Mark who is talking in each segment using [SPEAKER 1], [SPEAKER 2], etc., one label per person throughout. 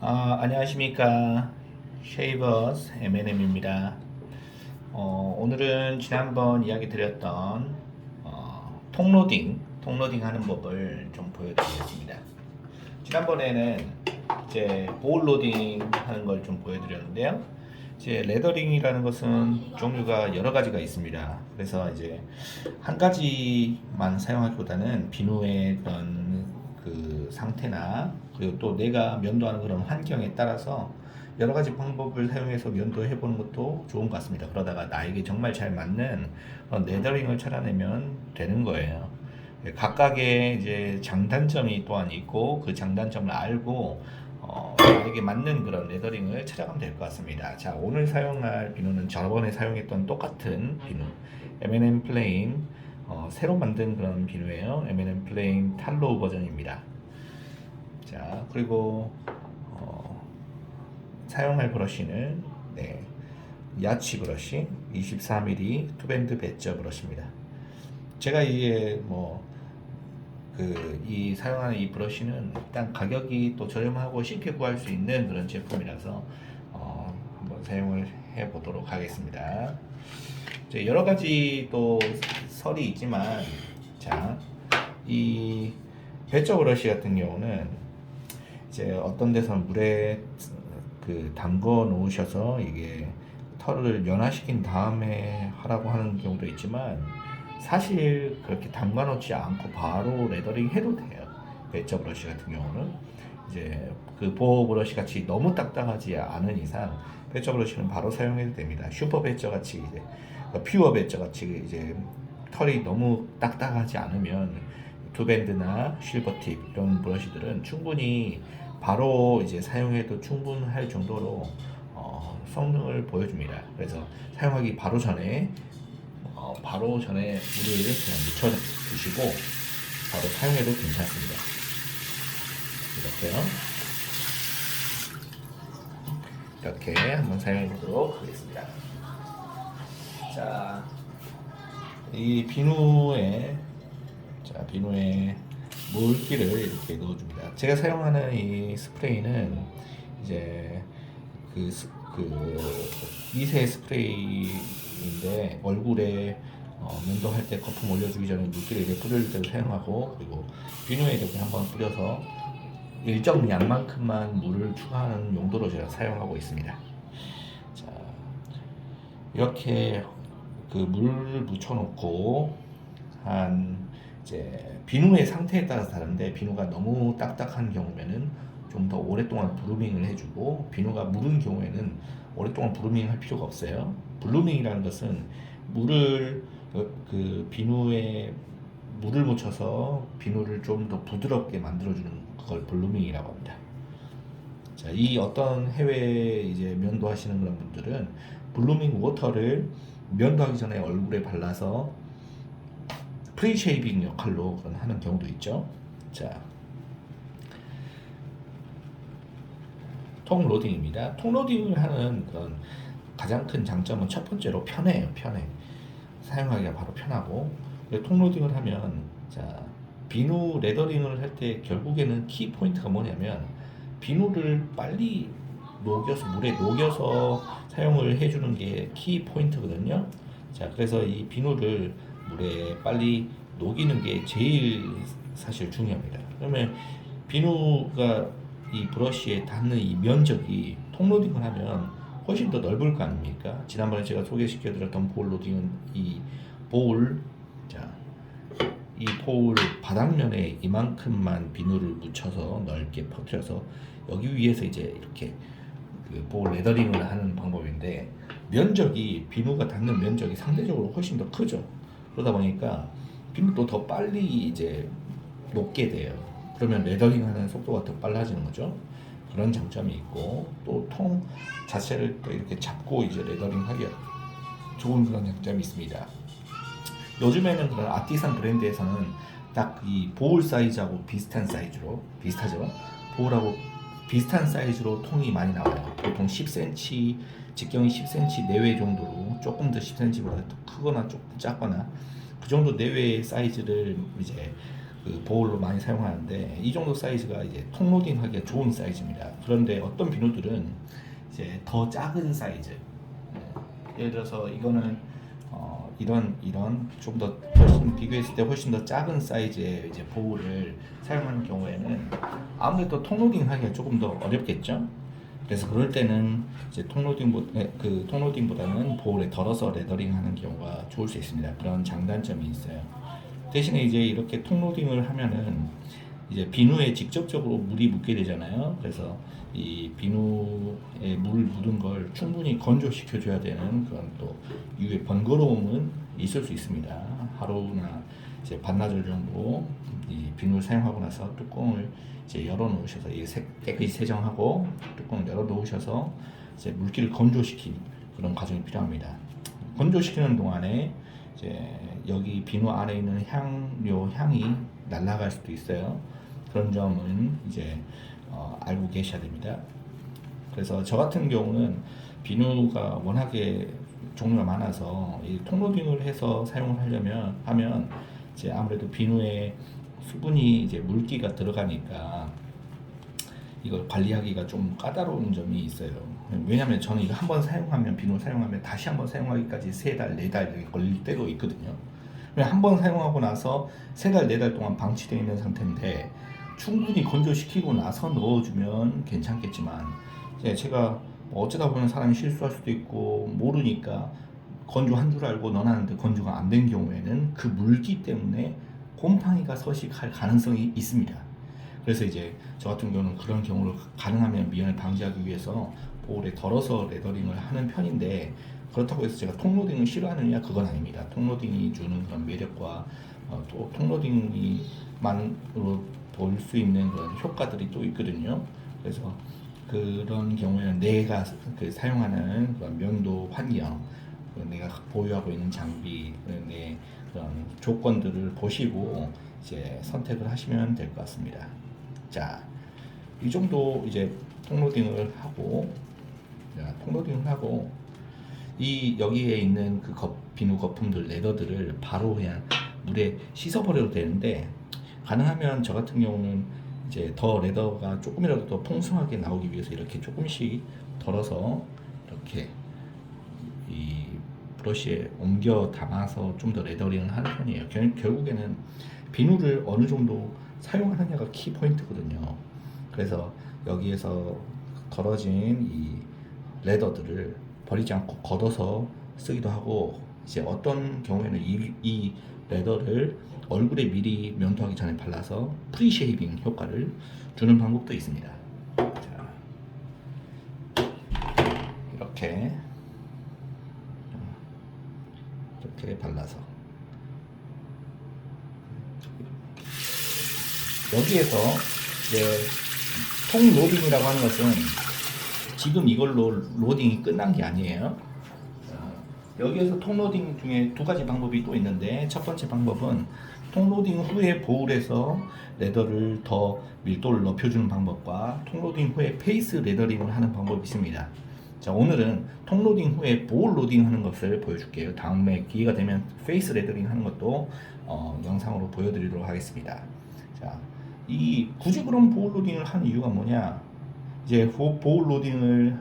[SPEAKER 1] 안녕하십니까. 쉐이버스 M&M입니다. 오늘은 지난번 이야기 드렸던 통로딩 하는 법을 좀 보여드리겠습니다. 지난번에는 이제 볼 로딩 하는 걸 좀 보여드렸는데요. 이제 레더링이라는 것은 종류가 여러 가지가 있습니다. 그래서 이제 한 가지만 사용하기보다는 비누의 그런 그 상태나 그리고 또 내가 면도하는 그런 환경에 따라서 여러 가지 방법을 사용해서 면도해 보는 것도 좋은 것 같습니다. 그러다가 나에게 정말 잘 맞는 레더링을 찾아내면 되는 거예요. 각각의 이제 장단점이 또한 있고 그 장단점을 알고 나에게 맞는 그런 레더링을 찾아가면 될 것 같습니다. 자, 오늘 사용할 비누는 저번에 사용했던 똑같은 비누 M&M 플레인 새로 만든 그런 비누예요. M&M 플레인 탈로우 버전입니다. 자, 그리고 사용할 브러쉬는 야치 브러쉬 24mm 투밴드 배저 브러쉬입니다. 제가 이게 이 사용하는 이 브러쉬는 일단 가격이 또 저렴하고 쉽게 구할 수 있는 그런 제품이라서 한번 사용을 해 보도록 하겠습니다. 이제 여러 가지 또 설이 있지만, 자, 이 배저 브러쉬 같은 경우는 이제 어떤 데서는 물에 담궈 놓으셔서 이게 털을 연화시킨 다음에 하라고 하는 경우도 있지만, 사실 그렇게 담가 놓지 않고 바로 레더링 해도 돼요. 배저 브러쉬 같은 경우는 이제 그 보호 브러쉬 같이 너무 딱딱하지 않은 이상 배저 브러쉬는 바로 사용해도 됩니다. 슈퍼 배저 같이 이제 퓨어 배저 같이 이제 털이 너무 딱딱하지 않으면 투밴드나 실버팁 이런 브러쉬들은 충분히 바로 이제 사용해도 충분할 정도로 성능을 보여줍니다. 그래서 사용하기 바로 전에 물을 그냥 묻혀 두시고 바로 사용해도 괜찮습니다. 이렇게 한번 사용해 보도록 하겠습니다. 자, 이 비누에 물기를 이렇게 넣어줍니다. 제가 사용하는 이 스프레이는 이제 미세 스프레이인데 얼굴에 면도할 때 거품 올려주기 전에 물기를 이렇게 뿌릴 때도 사용하고, 그리고 비누에 이렇게 한번 뿌려서 일정 양만큼만 물을 추가하는 용도로 제가 사용하고 있습니다. 자, 이렇게 물을 묻혀놓고 이제 비누의 상태에 따라서 다른데, 비누가 너무 딱딱한 경우에는 좀 더 오랫동안 브루밍을 해주고, 비누가 무른 경우에는 오랫동안 브루밍 할 필요가 없어요. 블루밍이라는 것은 비누에 물을 묻혀서 비누를 좀 더 부드럽게 만들어주는 그걸 블루밍이라고 합니다. 자, 이 어떤 해외 이제 면도하시는 그런 분들은 블루밍 워터를 면도하기 전에 얼굴에 발라서 프리쉐이빙 역할로 하는 경우도 있죠. 자, 통로딩입니다. 통로딩을 하는 그런 가장 큰 장점은 첫 번째로 편해요. 사용하기가 바로 편하고, 통로딩을 하면, 자, 비누 레더링을 할 때 결국에는 키 포인트가 뭐냐면 비누를 빨리 물에 녹여서 사용을 해주는 게 키 포인트거든요. 자, 그래서 이 비누를 물에 빨리 녹이는 게 제일 사실 중요합니다. 그러면 비누가 이 브러쉬에 닿는 이 면적이 통로딩을 하면 훨씬 더 넓을 거 아닙니까? 지난번에 제가 소개시켜 드렸던 볼 로딩은 이 볼 바닥면에 이만큼만 비누를 묻혀서 넓게 퍼뜨려서 여기 위에서 이제 이렇게 볼 레더링을 하는 방법인데, 비누가 닿는 면적이 상대적으로 훨씬 더 크죠. 그러다 보니까 비누도 더 빨리 이제 녹게 돼요. 그러면 레더링하는 속도가 더 빨라지는 거죠. 그런 장점이 있고, 또 통 자체를 또 이렇게 잡고 이제 레더링하기가 좋은 그런 장점이 있습니다. 요즘에는 그런 아티산 브랜드에서는 딱 이 보울 사이즈하고 비슷하죠. 보울하고 비슷한 사이즈로 통이 많이 나와요. 보통 10cm, 직경이 10cm 내외 정도로, 조금 더 10cm보다 더 크거나 조금 작거나 그 정도 내외의 사이즈를 이제 그 보울로 많이 사용하는데 이 정도 사이즈가 이제 통로딩 하기가 좋은 사이즈입니다. 그런데 어떤 비누들은 이제 더 작은 사이즈, 예를 들어서 이거는 이런 좀 더 훨씬 비교했을 때 훨씬 더 작은 사이즈의 이제 보울을 사용하는 경우에는 아무래도 통로딩 하기가 조금 더 어렵겠죠. 그래서 그럴 때는 이제 통로딩보다는 보울에 덜어서 레더링하는 경우가 좋을 수 있습니다. 그런 장단점이 있어요. 대신에 이제 이렇게 통로딩을 하면은 이제 비누에 직접적으로 물이 묻게 되잖아요. 그래서 이 비누에 물 묻은 걸 충분히 건조시켜 줘야 되는 그런 또 이후에 번거로움은 있을 수 있습니다. 하루나 이제 반나절 정도 이 비누를 사용하고 나서 뚜껑을 이제 열어 놓으셔서 깨끗이 세정하고 뚜껑을 열어 놓으셔서 이제 물기를 건조시키는 그런 과정이 필요합니다. 건조시키는 동안에 이제 여기 비누 안에 있는 향이 날아갈 수도 있어요. 그런 점은 이제 알고 계셔야 됩니다. 그래서 저 같은 경우는 비누가 워낙에 종류가 많아서 이 통로딩을 해서 사용을 하면 이제 아무래도 비누에 수분이 이제 물기가 들어가니까 이걸 관리하기가 좀 까다로운 점이 있어요. 왜냐하면 저는 이거 한번 사용하면 비누 사용하면 다시 한번 사용하기까지 3달, 4달 걸릴 때도 있거든요. 한번 사용하고 나서 3달, 4달 동안 방치되어 있는 상태인데 충분히 건조시키고 나서 넣어주면 괜찮겠지만 제가 어쩌다 보면 사람이 실수할 수도 있고 모르니까 건조한 줄 알고 넣어놨는데 건조가 안 된 경우에는 그 물기 때문에 곰팡이가 서식할 가능성이 있습니다. 그래서 이제 저 같은 경우는 그런 경우를 가능하면 미연을 방지하기 위해서 보울에 덜어서 레더링을 하는 편인데 그렇다고 해서 제가 통로딩을 싫어하느냐 그건 아닙니다. 통로딩이 주는 그런 매력과 또 통로딩만으로 볼 수 있는 그런 효과들이 또 있거든요. 그래서 그런 경우에는 내가 사용하는 그런 명도 환경, 내가 보유하고 있는 장비, 내 그런 조건들을 보시고 이제 선택을 하시면 될 것 같습니다. 자, 이 정도 이제 통로딩을 하고, 이 여기에 있는 그 비누 거품들, 레더들을 바로 그냥 물에 씻어버려도 되는데 가능하면 저 같은 경우는 이제 더 레더가 조금이라도 더 풍성하게 나오기 위해서 이렇게 조금씩 덜어서 이렇게 이 브러쉬에 옮겨 담아서 좀 더 레더링을 하는 편이에요. 결국에는 비누를 어느 정도 사용하느냐가 키 포인트거든요. 그래서 여기에서 덜어진 이 레더들을 버리지 않고 걷어서 쓰기도 하고 이제 어떤 경우에는 이 레더를 얼굴에 미리 면도하기 전에 발라서 프리쉐이빙 효과를 주는 방법도 있습니다. 자, 이렇게 발라서 여기에서 이제 통로딩이라고 하는 것은 지금 이걸로 로딩이 끝난 게 아니에요. 여기에서 통로딩 중에 2가지 방법이 또 있는데 첫 번째 방법은 통로딩 후에 보울에서 레더를 더 밀도를 높여주는 방법과 통로딩 후에 페이스 레더링을 하는 방법이 있습니다. 자, 오늘은 통로딩 후에 보울 로딩 하는 것을 보여줄게요. 다음에 기회가 되면 페이스 레더링 하는 것도 영상으로 보여드리도록 하겠습니다. 자, 굳이 그럼 보울 로딩을 하는 이유가 뭐냐? 이제 보울 로딩을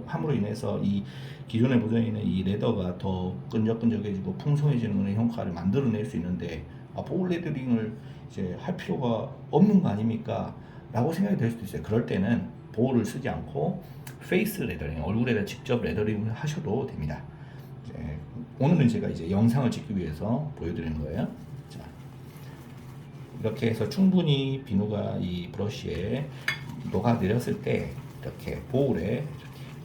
[SPEAKER 1] 함으로 인해서 이 기존에 묻어 있는 이 레더가 더 끈적끈적해지고 풍성해지는 그런 효과를 만들어낼 수 있는데 보울 레더링을 이제 할 필요가 없는 거 아닙니까? 라고 생각이 될 수도 있어요. 그럴 때는 보울을 쓰지 않고 페이스 레더링, 얼굴에다 직접 레더링을 하셔도 됩니다. 오늘은 제가 이제 영상을 찍기 위해서 보여드리는 거예요. 자, 이렇게 해서 충분히 비누가 이 브러쉬에 녹아내렸을 때 이렇게 보울에 이렇게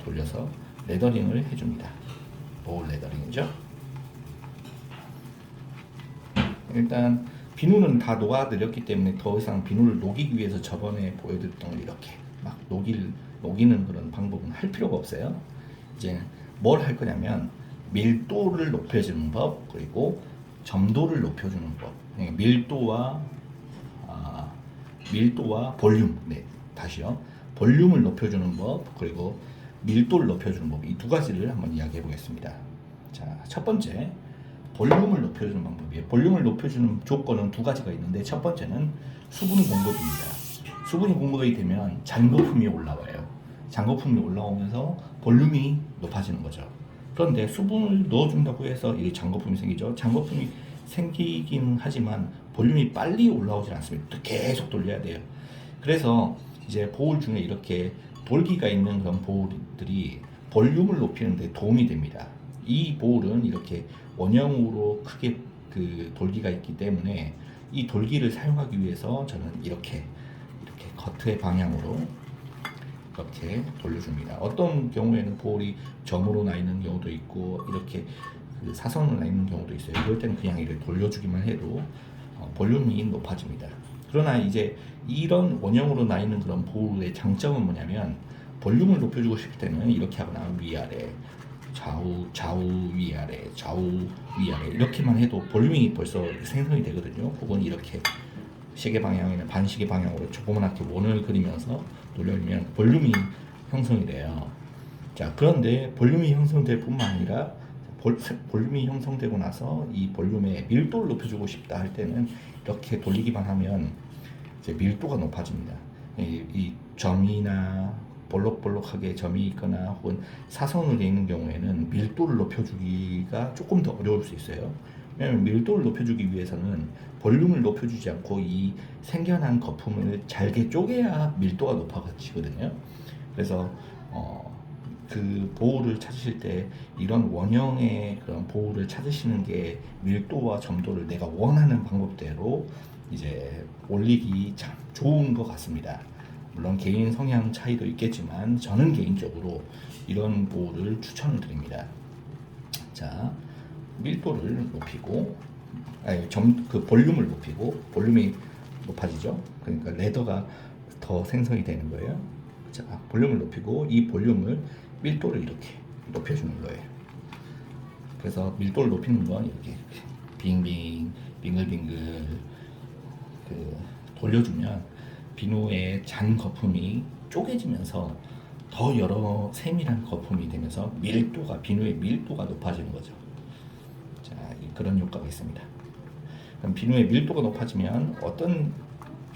[SPEAKER 1] 돌려서 레더링을 해줍니다. 보울 레더링이죠. 일단 비누는 다 녹아내렸기 때문에 더 이상 비누를 녹이기 위해서 저번에 보여드렸던 이렇게 막 녹이는 그런 방법은 할 필요가 없어요. 이제 뭘 할 거냐면 밀도를 높여주는 법, 그리고 점도를 높여주는 법. 밀도와 볼륨, 다시요. 볼륨을 높여주는 법, 그리고 밀도를 높여주는 법, 이 2가지를 한번 이야기해 보겠습니다. 자, 첫 번째, 볼륨을 높여주는 방법이에요. 볼륨을 높여주는 조건은 두 가지가 있는데 첫 번째는 수분 공급입니다. 수분이 공급이 되면 잔거품이 올라와요. 잔거품이 올라오면서 볼륨이 높아지는 거죠. 그런데 수분을 넣어준다고 해서 이 잔거품이 생기죠. 잔거품이 생기긴 하지만 볼륨이 빨리 올라오지 않습니다. 계속 돌려야 돼요. 그래서 이제 보울 중에 이렇게 돌기가 있는 그런 보울들이 볼륨을 높이는 데 도움이 됩니다. 이 보울은 이렇게 원형으로 크게 그 돌기가 있기 때문에 이 돌기를 사용하기 위해서 저는 이렇게 겉의 방향으로 이렇게 돌려줍니다. 어떤 경우에는 볼이 점으로 나 있는 경우도 있고 이렇게 그 사선으로 나 있는 경우도 있어요. 이럴 때는 그냥 이렇게 돌려주기만 해도 볼륨이 높아집니다. 그러나 이제 이런 원형으로 나 있는 그런 볼의 장점은 뭐냐면 볼륨을 높여주고 싶을 때는 이렇게 하거나 위아래 좌우 위아래 좌우 위아래 이렇게만 해도 볼륨이 벌써 생성이 되거든요. 혹은 이렇게 시계 방향이나 반시계 방향으로 조그맣게 원을 그리면서 돌려주면 볼륨이 형성이 돼요. 자, 그런데 볼륨이 형성될 뿐만 아니라 볼륨이 형성되고 나서 이 볼륨의 밀도를 높여주고 싶다 할 때는 이렇게 돌리기만 하면 이제 밀도가 높아집니다. 이 점이나 볼록볼록하게 점이 있거나 혹은 사선으로 되어 있는 경우에는 밀도를 높여주기가 조금 더 어려울 수 있어요. 왜냐하면 밀도를 높여주기 위해서는 볼륨을 높여주지 않고 이 생겨난 거품을 잘게 쪼개야 밀도가 높아지거든요. 그래서 그 보호를 찾으실 때 이런 원형의 그런 보호를 찾으시는 게 밀도와 점도를 내가 원하는 방법대로 이제 올리기 참 좋은 것 같습니다. 물론 개인 성향 차이도 있겠지만 저는 개인적으로 이런 보호를 추천을 드립니다. 자, 밀도를 높이고 그 볼륨을 높이고 볼륨이 높아지죠. 그러니까 레더가 더 생성이 되는 거예요. 자, 볼륨을 높이고 이 볼륨을 밀도를 이렇게 높여주는 거예요. 그래서 밀도를 높이는 건 이렇게 빙빙 빙글빙글 그 돌려주면 비누의 잔 거품이 쪼개지면서 더 여러 세밀한 거품이 되면서 비누의 밀도가 높아지는 거죠. 자, 그런 효과가 있습니다. 그럼 비누의 밀도가 높아지면 어떤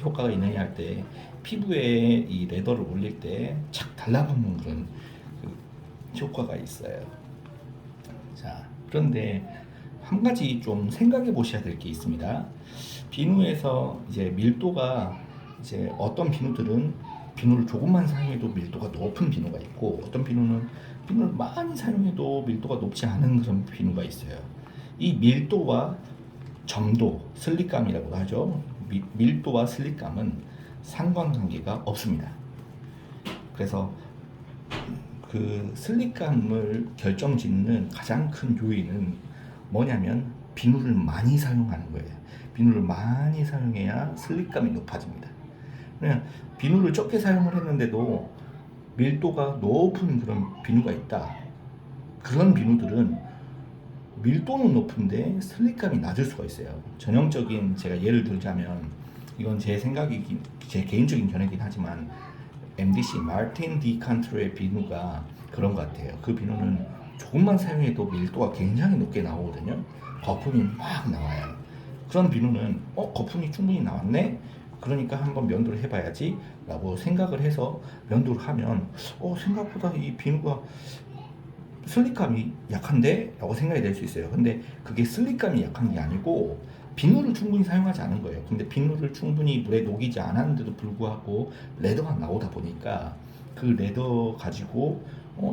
[SPEAKER 1] 효과가 있느냐 할 때 피부에 이 레더를 올릴 때 착 달라붙는 그런 효과가 있어요. 자, 그런데 한 가지 좀 생각해 보셔야 될 게 있습니다. 비누에서 이제 밀도가 이제 어떤 비누들은 비누를 조금만 사용해도 밀도가 높은 비누가 있고 어떤 비누는 비누를 많이 사용해도 밀도가 높지 않은 그런 비누가 있어요. 이 밀도와 점도, 슬립감이라고 하죠. 밀도와 슬립감은 상관관계가 없습니다. 그래서 그 슬립감을 결정짓는 가장 큰 요인은 뭐냐면 비누를 많이 사용하는 거예요. 비누를 많이 사용해야 슬립감이 높아집니다. 그냥 비누를 적게 사용을 했는데도 밀도가 높은 그런 비누가 있다. 그런 비누들은 밀도는 높은데 슬립감이 낮을 수가 있어요. 전형적인 제가 예를 들자면 이건 제 생각이긴 제 개인적인 견해이긴 하지만 MDC 마틴 디칸트로의 비누가 그런 것 같아요. 그 비누는 조금만 사용해도 밀도가 굉장히 높게 나오거든요. 거품이 막 나와요. 그런 비누는 거품이 충분히 나왔네? 그러니까 한번 면도를 해봐야지 라고 생각을 해서 면도를 하면 생각보다 이 비누가 슬립감이 약한데? 라고 생각이 될 수 있어요. 근데 그게 슬립감이 약한 게 아니고 비누를 충분히 사용하지 않은 거예요. 근데 비누를 충분히 물에 녹이지 않았는데도 불구하고 레더가 나오다 보니까 그 레더 가지고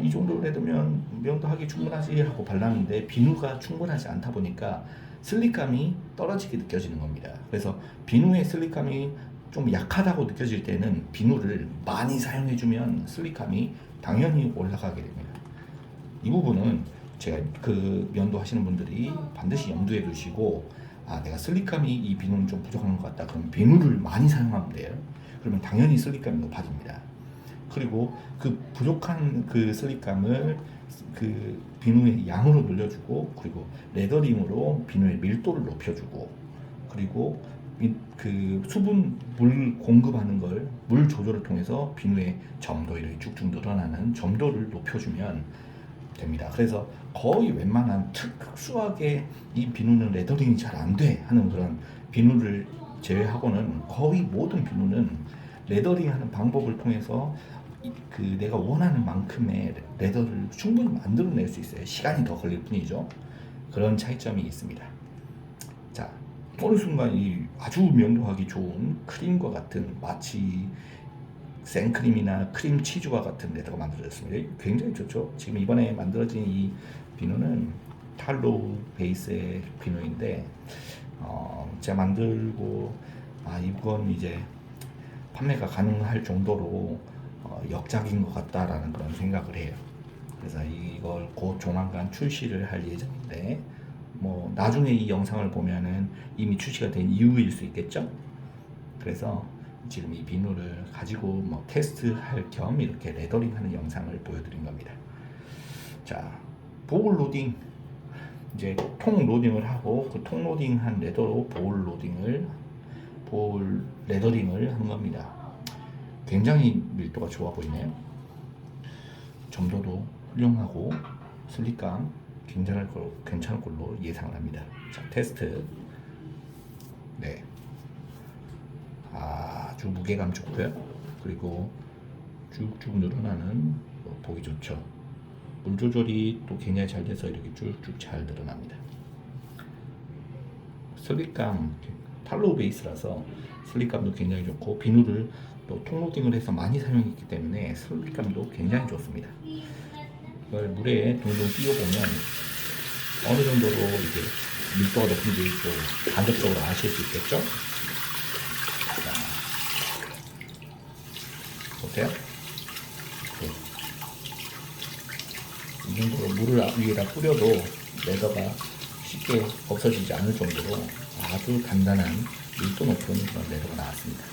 [SPEAKER 1] 이 정도 레더면 면도하기 충분하지 하고 발랐는데 비누가 충분하지 않다 보니까 슬립감이 떨어지게 느껴지는 겁니다. 그래서 비누의 슬립감이 좀 약하다고 느껴질 때는 비누를 많이 사용해주면 슬립감이 당연히 올라가게 됩니다. 이 부분은 제가 그 면도 하시는 분들이 반드시 염두에 두시고 내가 슬립감이 이 비누는 좀 부족한 것 같다. 그럼 비누를 많이 사용하면 돼요. 그러면 당연히 슬립감이 높아집니다. 그리고 그 부족한 그 슬립감을 그 비누의 양으로 늘려주고 그리고 레더링으로 비누의 밀도를 높여주고 그리고 그 수분 물 공급하는 걸 물 조절을 통해서 비누의 점도 이렇게 쭉쭉 늘어나는 점도를 높여주면 됩니다. 그래서 거의 웬만한 특수하게 이 비누는 레더링이 잘 안 돼 하는 그런 비누를 제외하고는 거의 모든 비누는 레더링하는 방법을 통해서 그 내가 원하는 만큼의 레더를 충분히 만들어낼 수 있어요. 시간이 더 걸릴 뿐이죠. 그런 차이점이 있습니다. 자, 어느 순간 이 아주 명도하기 좋은 크림과 같은 마치 생크림이나 크림 치즈와 같은 레더가 만들어졌습니다. 굉장히 좋죠. 지금 이번에 만들어진 이 비누는 탈로 베이스의 비누인데 제가 만들고 이건 이제 판매가 가능할 정도로 역작인 것 같다라는 그런 생각을 해요. 그래서 이걸 곧 조만간 출시를 할 예정인데 뭐 나중에 이 영상을 보면은 이미 출시가 된 이유일 수 있겠죠. 그래서 지금 이 비누를 가지고 뭐 테스트할 겸 이렇게 레더링하는 영상을 보여드린 겁니다. 자, 보울 로딩 이제 통 로딩을 하고 그 통 로딩한 레더로 보울 레더링을 한 겁니다. 굉장히 밀도가 좋아 보이네요. 점도도 훌륭하고 슬립감 괜찮을 걸로 예상을 합니다. 자, 테스트. 네. 아주 무게감 좋고요. 그리고 쭉쭉 늘어나는 보기 좋죠. 물 조절이 또 굉장히 잘 돼서 이렇게 쭉쭉 잘 늘어납니다. 슬립감 탈로우 베이스라서 슬립감도 굉장히 좋고 비누를 또 통로딩을 해서 많이 사용했기 때문에 슬립감도 굉장히 좋습니다. 이걸 물에 둥둥 띄워보면 어느 정도로 이제 밀도가 높은지 또 간접적으로 아실 수 있겠죠? 보세요. 이 정도로 물을 위에다 뿌려도 레더가 쉽게 없어지지 않을 정도로 아주 단단한 밀도 높은 그런 레더가 나왔습니다.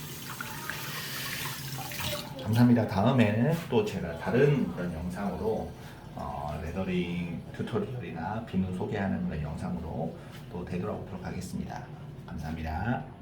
[SPEAKER 1] 감사합니다. 다음에는 또 제가 다른 그런 영상으로 레더링 튜토리얼이나 비누 소개하는 그런 영상으로 또 되돌아오도록 하겠습니다. 감사합니다.